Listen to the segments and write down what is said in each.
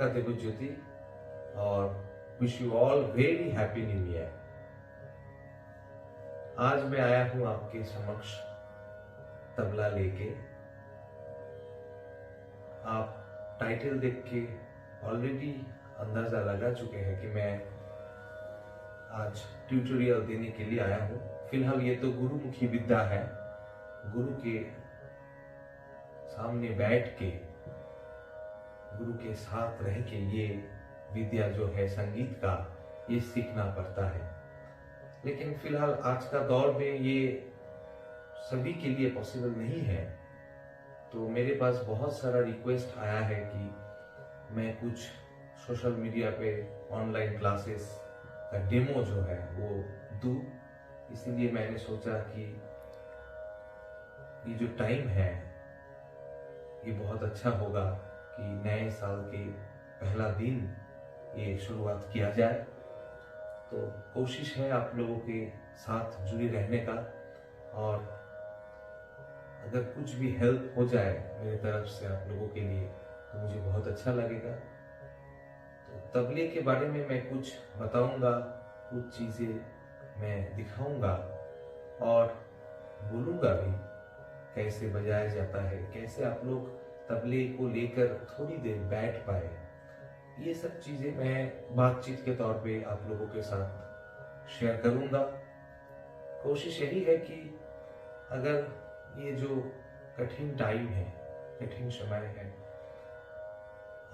नमस्कार देवज्योति और wish you all very happy new year. आज मैं आया हूं आपके समक्ष तबला लेके। आप टाइटल देख के ऑलरेडी अंदाजा लगा चुके हैं कि मैं आज ट्यूटोरियल देने के लिए आया हूं। फिलहाल ये तो गुरुमुखी विद्या है। गुरु के सामने बैठ के, गुरु के साथ रह के ये विद्या जो है संगीत का, ये सीखना पड़ता है। लेकिन फिलहाल आज का दौर में ये सभी के लिए पॉसिबल नहीं है। तो मेरे पास बहुत सारा रिक्वेस्ट आया है कि मैं कुछ सोशल मीडिया पे ऑनलाइन क्लासेस का डेमो जो है वो दूं। इसीलिए मैंने सोचा कि ये जो टाइम है ये बहुत अच्छा होगा कि नए साल के पहला दिन ये शुरुआत किया जाए। तो कोशिश है आप लोगों के साथ जुड़े रहने का, और अगर कुछ भी हेल्प हो जाए मेरी तरफ से आप लोगों के लिए तो मुझे बहुत अच्छा लगेगा। तो तबले के बारे में मैं कुछ बताऊंगा, कुछ चीज़ें मैं दिखाऊंगा और बोलूंगा भी कैसे बजाया जाता है, कैसे आप लोग तबले को लेकर थोड़ी देर बैठ पाए। ये सब चीजें मैं बातचीत के तौर पे आप लोगों के साथ शेयर करूंगा। कोशिश यही है कि अगर ये जो कठिन टाइम है, कठिन समय है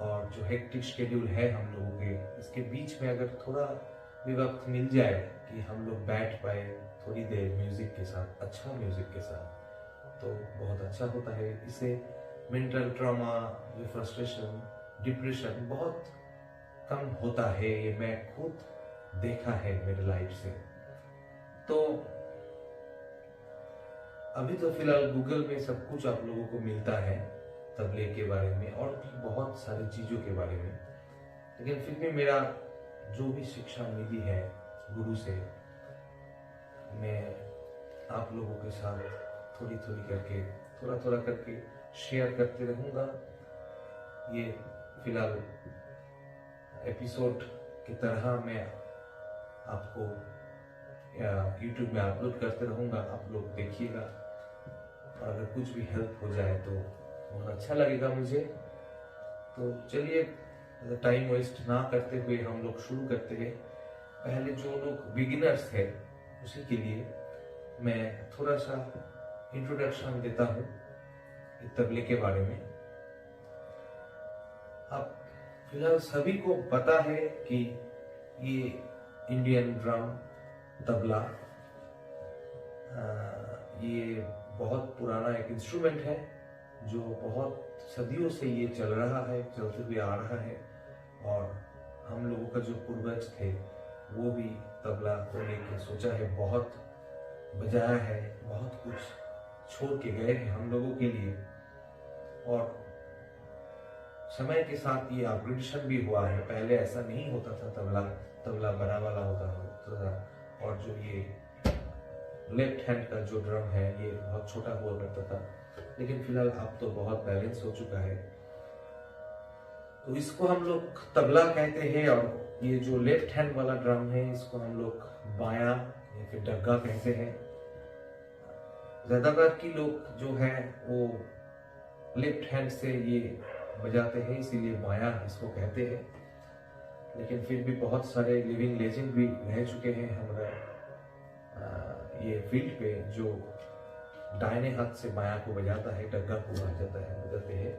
और जो हेक्टिक शेड्यूल है हम लोगों के, इसके बीच में अगर थोड़ा भी वक्त मिल जाए कि हम लोग बैठ पाए थोड़ी देर म्यूजिक के साथ, अच्छा म्यूजिक के साथ, तो बहुत अच्छा होता है। इससे मेंटल ट्रॉमा, जो फ्रस्ट्रेशन, डिप्रेशन बहुत कम होता है। ये मैं खुद देखा है मेरे लाइफ से। तो अभी तो फिलहाल गूगल में सब कुछ आप लोगों को मिलता है तबले के बारे में और भी बहुत सारी चीजों के बारे में। लेकिन फिर भी मेरा जो भी शिक्षा मिली है गुरु से, मैं आप लोगों के साथ थोड़ी थोड़ी करके, थोड़ा थोड़ा करके शेयर करते रहूंगा। ये फिलहाल एपिसोड की तरह मैं आपको YouTube में अपलोड करते रहूंगा, आप लोग देखिएगा। और अगर कुछ भी हेल्प हो जाए तो बहुत अच्छा लगेगा मुझे। तो चलिए टाइम वेस्ट ना करते हुए हम लोग शुरू करते हैं। पहले जो लोग बिगिनर्स है उसी के लिए मैं थोड़ा सा इंट्रोडक्शन देता हूँ तबले के बारे में। अब फिलहाल सभी को पता है कि ये इंडियन ड्रम तबला ये बहुत पुराना एक इंस्ट्रूमेंट है जो बहुत सदियों से ये चल रहा है, चलते हुए आ रहा है। और हम लोगों का जो पूर्वज थे वो भी तबला को लेके सोचा है, बहुत बजाया है, बहुत कुछ छोड़ के गए हैं हम लोगों के लिए। और समय के साथ ये अपग्रेडेशन भी हुआ है। पहले ऐसा नहीं होता था, तबला बड़ा वाला होता था, और जो ये लेफ्ट हैंड का जो ड्रम है ये बहुत छोटा हुआ करता था। लेकिन फिलहाल अब तो बहुत बैलेंस हो चुका है। तो इसको हम लोग तबला कहते हैं। और ये जो लेफ्ट हैंड वाला ड्रम है इसको हम लोग बाया या फिर डग्गा कहते हैं। ज्यादातर की लोग जो है वो लेफ्ट हैंड से ये बजाते हैं, इसीलिए बाया इसको कहते हैं। लेकिन फिर भी बहुत सारे लिविंग लेजेंड भी रह चुके हैं हमारा ये फील्ड पे, जो दाहिने हाथ से बाया को बजाता है, डग्गा को बजाते हैं।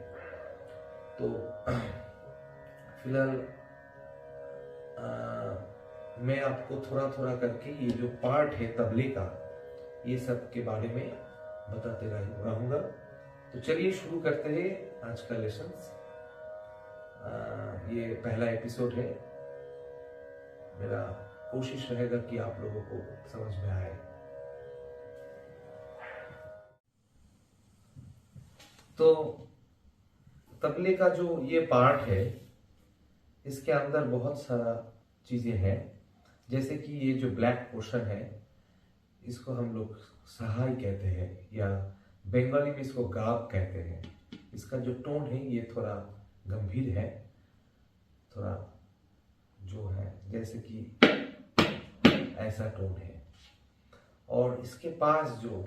तो फिलहाल मैं आपको थोड़ा थोड़ा करके ये जो पार्ट है तबले का, ये सब के बारे में बताते रहूंगा। तो चलिए शुरू करते हैं आज का लेसन। ये पहला एपिसोड है। मेरा कोशिश रहेगा कि आप लोगों को समझ में आए। तो तबले का जो ये पार्ट है इसके अंदर बहुत सारा चीजें हैं। जैसे कि ये जो ब्लैक पोर्शन है इसको हम लोग सहाय कहते हैं, या बंगाली में इसको गाब कहते हैं। इसका जो टोन है ये थोड़ा गंभीर है। थोड़ा जो है जैसे कि ऐसा टोन है। और इसके पास जो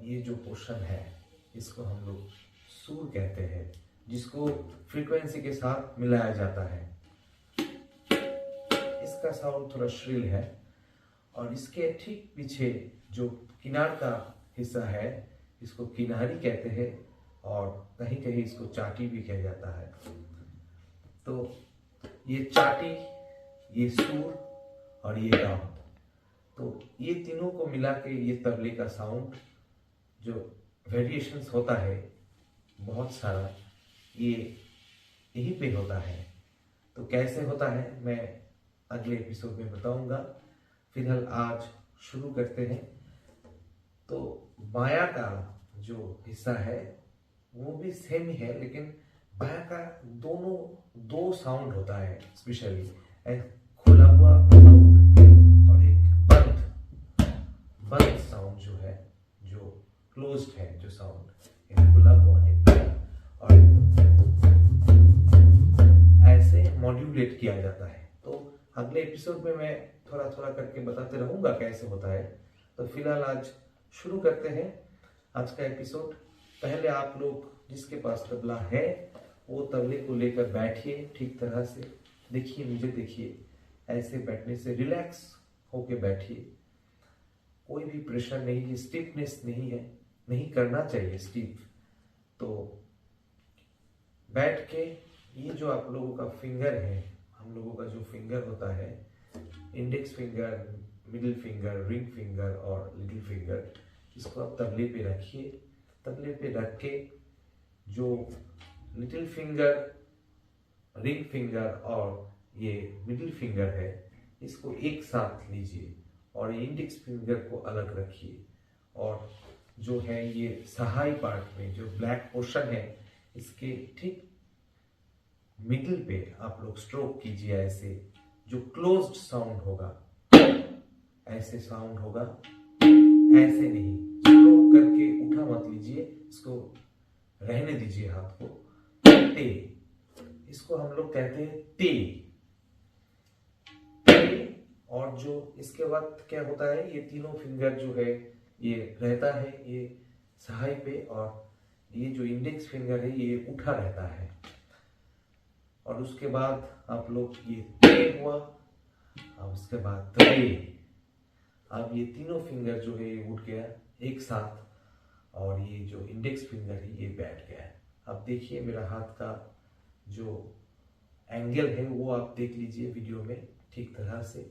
ये जो पोर्शन है इसको हम लोग सुर कहते हैं, जिसको फ्रीक्वेंसी के साथ मिलाया जाता है। इसका साउंड थोड़ा श्रिल है। और इसके ठीक पीछे जो किनार का हिस्सा है इसको किनारी कहते हैं, और कहीं कहीं इसको चाटी भी कहा जाता है। तो ये चाटी, ये सुर और ये राउंड, तो ये तीनों को मिला के ये तबले का साउंड जो वेरिएशंस होता है बहुत सारा, ये यहीं पे होता है। तो कैसे होता है मैं अगले एपिसोड में बताऊंगा। फिलहाल आज शुरू करते हैं। तो बाया का जो हिस्सा है वो भी सेम ही है, लेकिन बाया का दोनों दो साउंड होता है स्पेशली, एक खुला हुआ साउंड और एक बंद साउंड जो है, जो क्लोज्ड है जो साउंड, एक खुला हुआ एक बंद, और ऐसे मॉड्यूलेट किया जाता है। तो अगले एपिसोड में मैं थोड़ा थोड़ा करके बताते रहूंगा कैसे होता है। तो फिलहाल आज शुरू करते हैं आज का एपिसोड। पहले आप लोग जिसके पास तबला है वो तबले को लेकर बैठिए ठीक तरह से, देखिए मुझे देखिए, ऐसे बैठने से रिलैक्स होके बैठिए, कोई भी प्रेशर नहीं है, स्टिफनेस नहीं है, नहीं करना चाहिए स्टिफ। तो बैठ के ये जो आप लोगों का फिंगर है, हम लोगों का जो फिंगर होता है, index finger, middle finger, ring finger और लिटिल फिंगर, इसको आप तबले पे रखिए। तबले पे रख के जो लिटिल फिंगर, रिंग फिंगर और ये मिडिल फिंगर है इसको एक साथ लीजिए और इंडेक्स फिंगर को अलग रखिए। और जो है ये सहाई पार्ट में जो ब्लैक पोर्शन है इसके ठीक मिडिल पे आप लोग स्ट्रोक कीजिए। ऐसे जो क्लोज्ड साउंड होगा, ऐसे साउंड होगा, ऐसे नहीं, स्ट्रोक करके उठा मत लीजिए, इसको रहने दीजिए हाथ को। टे, इसको हम लोग कहते हैं टे। और जो इसके बाद क्या होता है, ये तीनों फिंगर जो है ये रहता है ये सहाई पे, और ये जो इंडेक्स फिंगर है ये उठा रहता है। और उसके बाद आप लोग ये ते हुआ, अब उसके बाद त्रे, अब ये तीनों फिंगर जो है ये उठ गया एक साथ, और ये जो इंडेक्स फिंगर है ये बैठ गया है। अब देखिए मेरा हाथ का जो एंगल है वो आप देख लीजिए वीडियो में ठीक तरह से।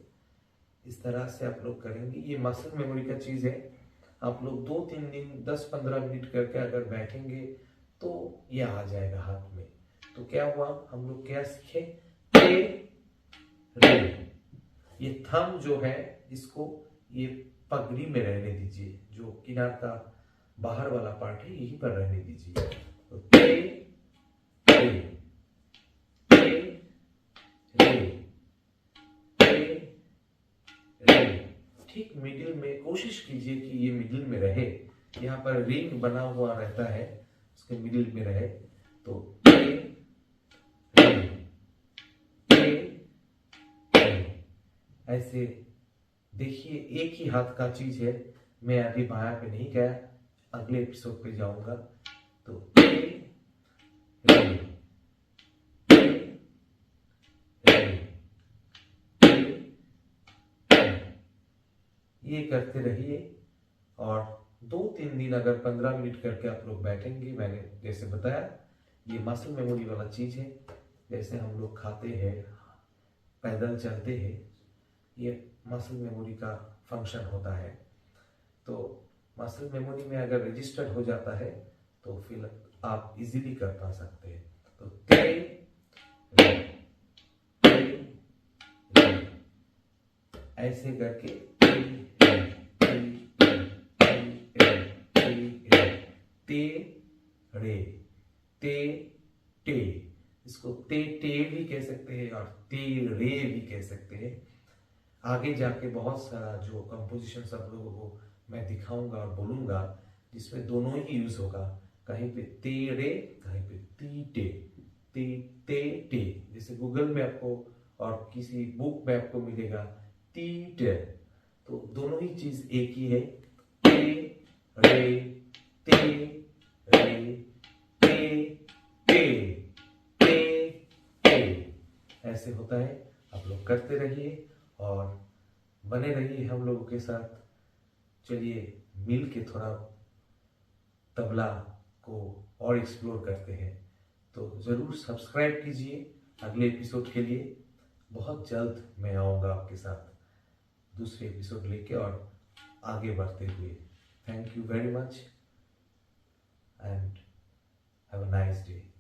इस तरह से आप लोग करेंगे, ये मसल मेमोरी का चीज़ है। आप लोग 2-3 दिन 10-15 मिनट करके अगर बैठेंगे तो ये आ जाएगा हाथ में। तो क्या हुआ, हम लोग क्या सीखे, टे रे। ये थंब जो है इसको ये पगड़ी में रहने दीजिए, जो किनार का बाहर वाला पार्ट है यहीं पर रहने दीजिए। तो टे रे, टे रे, टे रे। ठीक मिडिल में कोशिश कीजिए कि ये मिडिल में रहे, यहाँ पर रिंग बना हुआ रहता है, उसके मिडिल में रहे। तो टे रे, टे रे, ऐसे देखिए एक ही हाथ का चीज है। मैं अभी बाया पे नहीं गया, अगले एपिसोड पे जाऊंगा। तो टे रे, टे रे, टे रे, ये करते रहिए। और 2-3 दिन अगर 15 मिनट करके आप लोग बैठेंगे, मैंने जैसे बताया ये मसल मेमोरी वाला चीज है। जैसे हम लोग खाते हैं, पैदल चलते हैं, ये मसल मेमोरी का फंक्शन होता है। तो मसल मेमोरी में अगर रजिस्टर्ड हो जाता है तो फिर आप इजीली कर पा सकते हैं। तो ते रे, ते रे, ऐसे करके ते रे, ते रे, ते रे, ते रे, ते रे, ते टे, इसको ते टे भी कह सकते हैं और ते रे भी कह सकते हैं। आगे जाके बहुत सारा जो कंपोजिशन सब लोगों को मैं दिखाऊंगा और बोलूंगा जिसमें दोनों ही यूज होगा, कहीं पे ते रे, कहीं पे ती टे। ते ते टे, जैसे गूगल में आपको और किसी बुक में आपको मिलेगा टी टे, तो दोनों ही चीज एक ही है। ते रे ते रे ते ते ते ते, ऐसे होता है। आप लोग करते रहिए और बने रहिए हम लोगों के साथ। चलिए मिल के थोड़ा तबला को और एक्सप्लोर करते हैं। तो ज़रूर सब्सक्राइब कीजिए अगले एपिसोड के लिए। बहुत जल्द मैं आऊँगा आपके साथ दूसरे एपिसोड लेके और आगे बढ़ते हुए। Thank you very much and have a nice day.